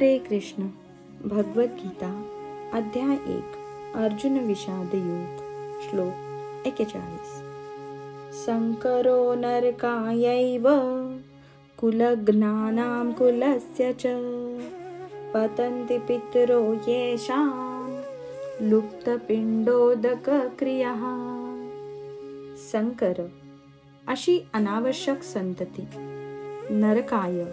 हरे कृष्ण. भगवद्गीता अध्याय 1 अर्जुन विषाद योग. श्लोक 41. संकरो नरकायैव कुलज्ञानां कुलस्य च पतन्ति पितरो येषां लुप्तपिंडोदक क्रियाः. संकर अशी अनावश्यक संतती नरकाय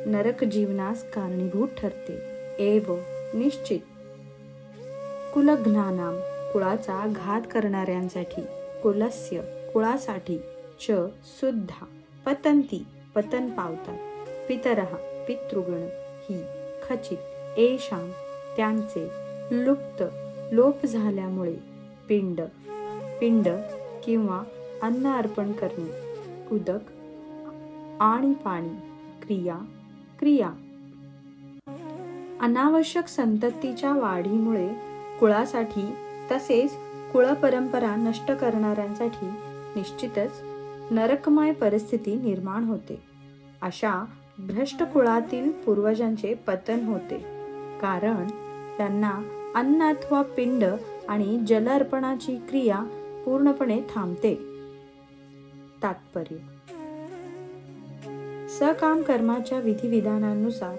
नरक जीवनास कारणीभूत ठरते. एव निश्चित कुलज्ञानाम कुळाचा घात करणाऱ्यांसाठी, कुलस्य कुळासाठी, च सुद्धा पतंती पतन पावतात, पितरः पितृगण, ही खचित येषां त्यांचे लुप्त लोप झाल्यामुळे पिंड किंवा अन्न अर्पण करणे, उदक आणि पाणी, क्रिया अनावश्यक संततीच्या वाढीमुळे कुळासाठी तसेच कुळपरंपरा नष्ट करणाऱ्यांसाठी निश्चितच नरकमय परिस्थिती निर्माण होते. अशा भ्रष्ट कुळातील पूर्वजांचे पतन होते, कारण त्यांना अन्न अथवा पिंड आणि जल अर्पणाची क्रिया पूर्णपणे थांबते. तात्पर्य: सकाम कर्माच्या विधिविधानानुसार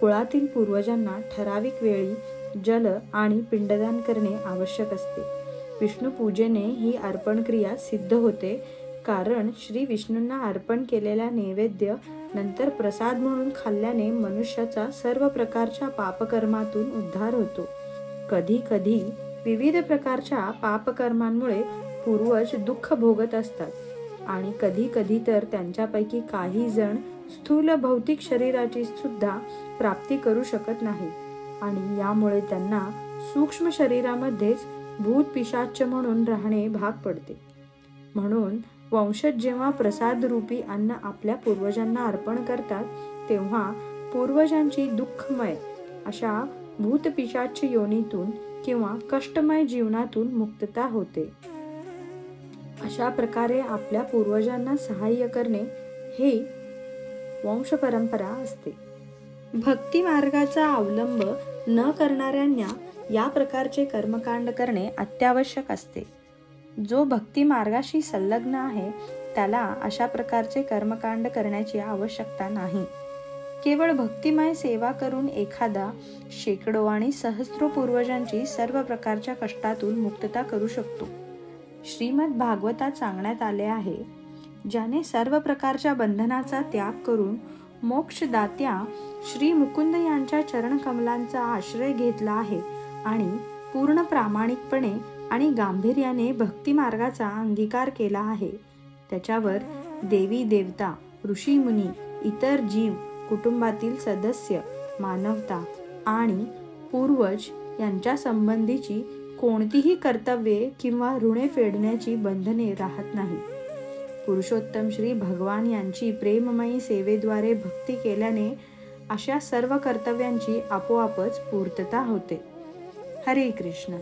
कुळातील पूर्वजांना ठराविक वेळी जल आणि पिंडदान करणे आवश्यक असते. विष्णू पूजेने ही अर्पण क्रिया सिद्ध होते, कारण श्री विष्णूंना अर्पण केलेला नैवेद्य नंतर प्रसाद म्हणून खाल्ल्याने मनुष्याचा सर्व प्रकारच्या पापकर्मातून उद्धार होतो. कधी कधी विविध प्रकारच्या पापकर्मांमुळे पूर्वज दुःख भोगत असतात आणि कधी कधी तर त्यांच्यापैकी काही जण स्थूल भौतिक शरीराची सुद्धा प्राप्ती करू शकत नाहीत आणि यामुळे त्यांना सूक्ष्म शरीरामध्येच भूत पिशाच म्हणून राहणे भाग पडते. म्हणून वंशज जेव्हा प्रसाद रूपी अन्न आपल्या पूर्वजांना अर्पण करतात, तेव्हा पूर्वजांची दुःखमय अशा भूत पिशाच योनीतून किंवा कष्टमय जीवनातून मुक्तता होते. अशा प्रकारे आपल्या पूर्वजांना सहाय्य करणे हे वंश परंपरा असते. भक्ती मार्गाचा अवलंब न करणाऱ्यांना या प्रकारचे कर्मकांड करणे अत्यावश्यक असते. जो भक्ती मार्गाशी संलग्न आहे त्याला अशा प्रकारचे कर्मकांड करण्याची आवश्यकता नाही. केवळ भक्तिमय सेवा करून एखादा शेकडो आणि सहस्रो पूर्वजांची सर्व प्रकारच्या कष्टातून मुक्तता करू शकतो. श्रीमद भागवतात सांगण्यात आले आहे, ज्याने सर्व प्रकारच्या बंधनाचा त्याग करून मोक्षदात्या श्री मुकुंद यांच्या चरणकमलांचा आश्रय घेतला आहे आणि पूर्ण प्रामाणिकपणे आणि गांभीर्याने भक्ती मार्गाचा अंगीकार केला आहे, त्याच्यावर देवी देवता, ऋषी मुनी, इतर जीव, कुटुंबातील सदस्य, मानवता आणि पूर्वज यांच्या संबंधीची कोणतीही कर्तव्ये किंवा ऋणे फेडण्याची बंधने राहत नाही. पुरुषोत्तम श्री भगवान यांची प्रेममयी सेवेद्वारे भक्ती केल्याने अशा सर्व कर्तव्यांची आपोआपच पूर्तता होते. हरे कृष्ण.